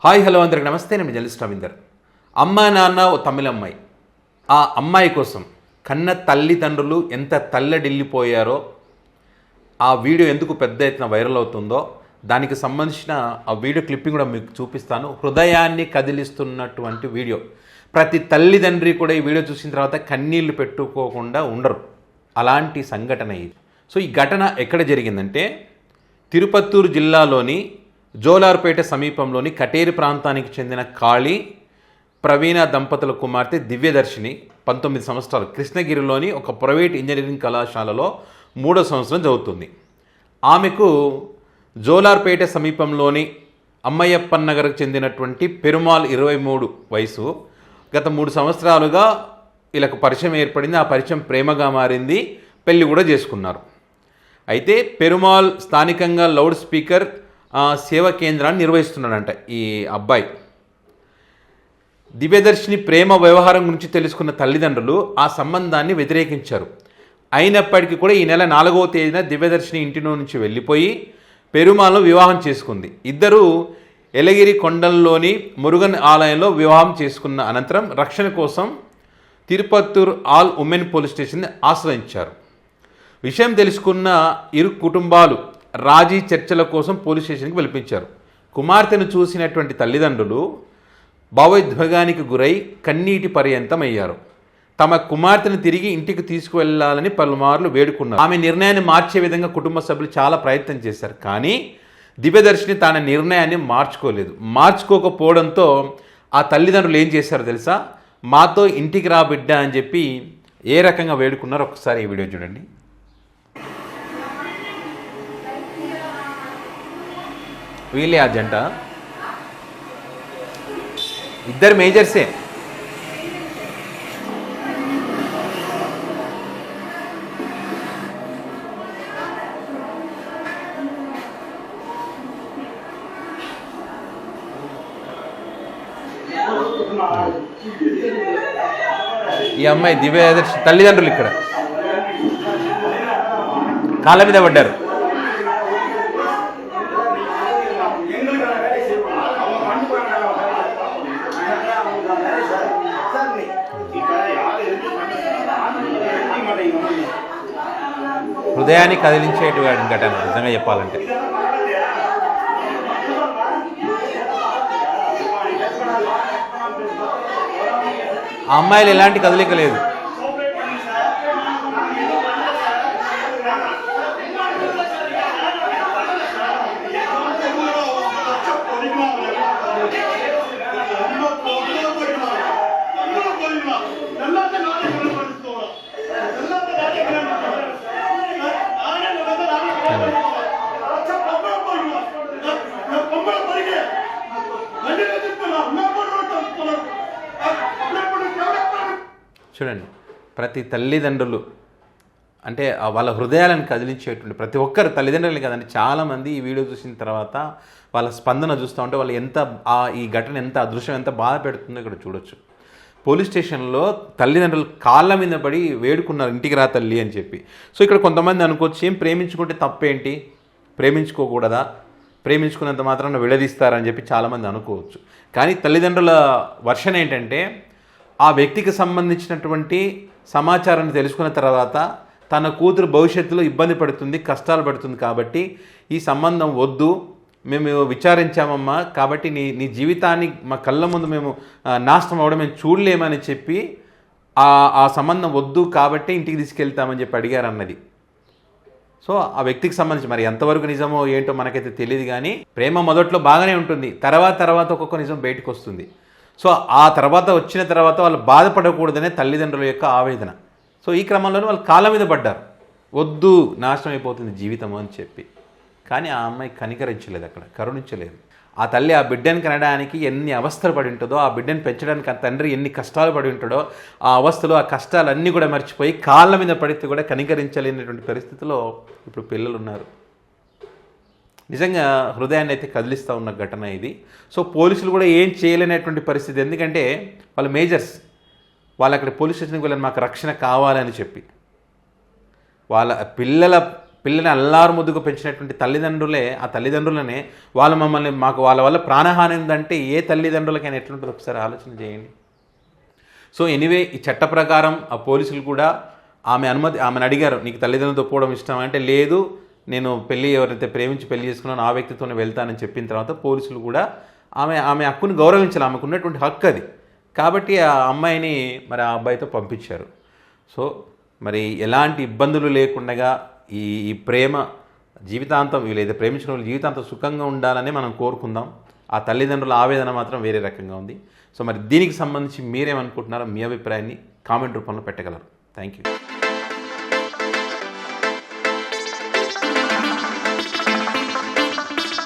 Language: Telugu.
హాయ్ హలో అందరికి నమస్తే. నేను జర్నలిస్ట్ రవీందర్. అమ్మ నాన్న ఓ తమిళ అమ్మాయి. ఆ అమ్మాయి కోసం కన్న తల్లిదండ్రులు ఎంత తల్లడిల్లిపోయారో, ఆ వీడియో ఎందుకు పెద్ద ఎత్తున వైరల్ అవుతుందో దానికి సంబంధించిన ఆ వీడియో క్లిప్పింగ్ కూడా మీకు చూపిస్తాను. హృదయాన్ని కదిలిస్తున్నటువంటి వీడియో. ప్రతి తల్లిదండ్రి కూడా ఈ వీడియో చూసిన తర్వాత కన్నీళ్లు పెట్టుకోకుండా ఉండరు. అలాంటి సంఘటన ఇది. సో ఈ ఘటన ఎక్కడ జరిగిందంటే తిరుపత్తూరు జిల్లాలోని జోలార్పేట సమీపంలోని కటేరి ప్రాంతానికి చెందిన కాళీ ప్రవీణ దంపతుల కుమార్తె దివ్యదర్శిని 19 సంవత్సరాలు కృష్ణగిరిలోని ఒక ప్రైవేట్ ఇంజనీరింగ్ కళాశాలలో 3వ సంవత్సరం చదువుతుంది. ఆమెకు జోలార్పేట సమీపంలోని అమ్మయ్యప్పన్ నగర్కు చెందినటువంటి పెరుమాల్ 23 వయసు. గత 3 సంవత్సరాలుగా వీళ్ళకు పరిచయం ఏర్పడింది. ఆ పరిచయం ప్రేమగా మారింది. పెళ్లి కూడా చేసుకున్నారు. అయితే పెరుమాల్ స్థానికంగా లౌడ్ స్పీకర్ సేవా కేంద్రాన్ని నిర్వహిస్తున్నాడంట ఈ అబ్బాయి. దివ్యదర్శిని ప్రేమ వ్యవహారం గురించి తెలుసుకున్న తల్లిదండ్రులు ఆ సంబంధాన్ని వ్యతిరేకించారు. అయినప్పటికీ కూడా ఈ నెల 4వ తేదీన దివ్యదర్శిని ఇంటి నుంచి వెళ్ళిపోయి పెరుమాల్ను వివాహం చేసుకుంది. ఇద్దరు ఎలగిరి కొండల్లోని మురుగన్ ఆలయంలో వివాహం చేసుకున్న అనంతరం రక్షణ కోసం తిరుపత్తూర్ ఆల్ ఉమెన్ పోలీస్ స్టేషన్ని ఆశ్రయించారు. విషయం తెలుసుకున్న ఇరు కుటుంబాలు రాజీ చర్చల కోసం పోలీస్ స్టేషన్కి పిలిపించారు. కుమార్తెను చూసినటువంటి తల్లిదండ్రులు భావోద్వేగానికి గురై కన్నీటి పర్యంతమయ్యారు. తమ కుమార్తెను తిరిగి ఇంటికి తీసుకువెళ్లాలని పలుమార్లు వేడుకున్నారు. ఆమె నిర్ణయాన్ని మార్చే విధంగా కుటుంబ సభ్యులు చాలా ప్రయత్నం చేశారు. కానీ దివ్యదర్శిని తన నిర్ణయాన్ని మార్చుకోకపోవడంతో ఆ తల్లిదండ్రులు ఏం చేశారో తెలుసా? మాతో ఇంటికి రా బిడ్డ అని చెప్పి ఏ రకంగా వేడుకున్నారో ఒకసారి ఈ వీడియో చూడండి. వీళ్ళే ఆ జంట, ఇద్దరు మేజర్సే. ఈ అమ్మాయి దివ్యదర్శి తల్లిదండ్రులు ఇక్కడ కాళ్ళ మీద పడ్డారు. హృదయాన్ని కదిలించేటువంటి ఘటన నిజంగా చెప్పాలంటే. ఆ అమ్మాయిలు ఎలాంటి కదలిక లేదు. చూడండి, ప్రతి తల్లిదండ్రులు అంటే వాళ్ళ హృదయాలను కదిలించేటువంటి ప్రతి ఒక్కరు తల్లిదండ్రులు కదండి. చాలామంది ఈ వీడియో చూసిన తర్వాత వాళ్ళ స్పందన చూస్తూ ఉంటే వాళ్ళు ఈ ఘటన ఎంత అదృశ్యం, ఎంత బాధ పెడుతుందో ఇక్కడ చూడొచ్చు. పోలీస్ స్టేషన్లో తల్లిదండ్రులు కాళ్ళ మీద పడి వేడుకున్నారు ఇంటికి రా తల్లి అని చెప్పి. సో ఇక్కడ కొంతమంది అనుకోవచ్చు, ఏం ప్రేమించుకుంటే తప్పేంటి, ప్రేమించుకోకూడదా, ప్రేమించుకున్నంత మాత్రాన విడదీస్తారని చెప్పి చాలామంది అనుకోవచ్చు. కానీ తల్లిదండ్రుల వర్షన్ ఏంటంటే ఆ వ్యక్తికి సంబంధించినటువంటి సమాచారాన్ని తెలుసుకున్న తర్వాత తన కూతురు భవిష్యత్తులో ఇబ్బంది పడుతుంది, కష్టాలు పడుతుంది, కాబట్టి ఈ సంబంధం వద్దు, మేము విచారించామమ్మా, కాబట్టి నీ జీవితాన్ని మా కళ్ళ ముందు మేము నాశనం అవ్వడం మేము చూడలేమని చెప్పి ఆ సంబంధం వద్దు కాబట్టి ఇంటికి తీసుకెళ్తామని చెప్పి అడిగారు అన్నది. సో ఆ వ్యక్తికి సంబంధించి మరి ఎంతవరకు నిజమో ఏంటో మనకైతే తెలియదు. కానీ ప్రేమ మొదట్లో బాగానే ఉంటుంది, తర్వాత ఒక్కొక్క నిజం బయటకు వస్తుంది. సో ఆ తర్వాత వచ్చిన తర్వాత వాళ్ళు బాధపడకూడదనే తల్లిదండ్రుల యొక్క ఆవేదన. సో ఈ క్రమంలోనే వాళ్ళు కాళ్ళ మీద పడ్డారు, వద్దు నాశనం అయిపోతుంది జీవితం అని చెప్పి. కానీ ఆ అమ్మాయి కనికరించలేదు, అక్కడ కరుణించలేదు. ఆ తల్లి ఆ బిడ్డను కనడానికి ఎన్ని అవస్థలు పడి ఉంటుందో, ఆ బిడ్డను పెంచడానికి ఆ తండ్రి ఎన్ని కష్టాలు పడి ఉంటాడో, ఆ అవస్థలు ఆ కష్టాలన్నీ కూడా మర్చిపోయి కాళ్ళ మీద పడితే కూడా కనికరించలేనటువంటి పరిస్థితిలో ఇప్పుడు పిల్లలు ఉన్నారు. నిజంగా హృదయాన్ని అయితే కదిలిస్తూ ఉన్న ఘటన ఇది. సో పోలీసులు కూడా ఏం చేయలేనటువంటి పరిస్థితి. ఎందుకంటే వాళ్ళ మేజర్స్, వాళ్ళు అక్కడ పోలీస్ స్టేషన్కి వెళ్ళని మాకు రక్షణ కావాలని చెప్పి వాళ్ళ పిల్లల పిల్లని అల్లారు ముద్దుగా పెంచినటువంటి తల్లిదండ్రులే, ఆ తల్లిదండ్రులనే వాళ్ళు మమ్మల్ని మాకు వాళ్ళ వల్ల ప్రాణహాని ఉందంటే ఏ తల్లిదండ్రులకైనా ఎట్లుంటుందో ఒకసారి ఆలోచన చేయండి. సో ఎనీవే, ఈ చట్ట ప్రకారం ఆ పోలీసులు కూడా ఆమెను అడిగారు, నీకు తల్లిదండ్రులతో పోవడం ఇష్టం అంటే, లేదు నేను ఎవరైతే ప్రేమించి పెళ్లి చేసుకున్నానో ఆ వ్యక్తితోనే వెళ్తానని చెప్పిన తర్వాత పోలీసులు కూడా ఆమె హక్కుని గౌరవించాలి, ఆమెకు ఉన్నటువంటి హక్కు అది. కాబట్టి ఆ అమ్మాయిని మరి ఆ అబ్బాయితో పంపించారు. సో మరి ఎలాంటి ఇబ్బందులు లేకుండా ఈ ప్రేమ జీవితాంతం, వీళ్ళైతే ప్రేమించిన వాళ్ళు జీవితాంతం సుఖంగా ఉండాలని మనం కోరుకుందాం. ఆ తల్లిదండ్రుల ఆవేదన మాత్రం వేరే రకంగా ఉంది. సో మరి దీనికి సంబంధించి మీరేమనుకుంటున్నారో మీ అభిప్రాయాన్ని కామెంట్ రూపంలో పెట్టగలరు. Thank you.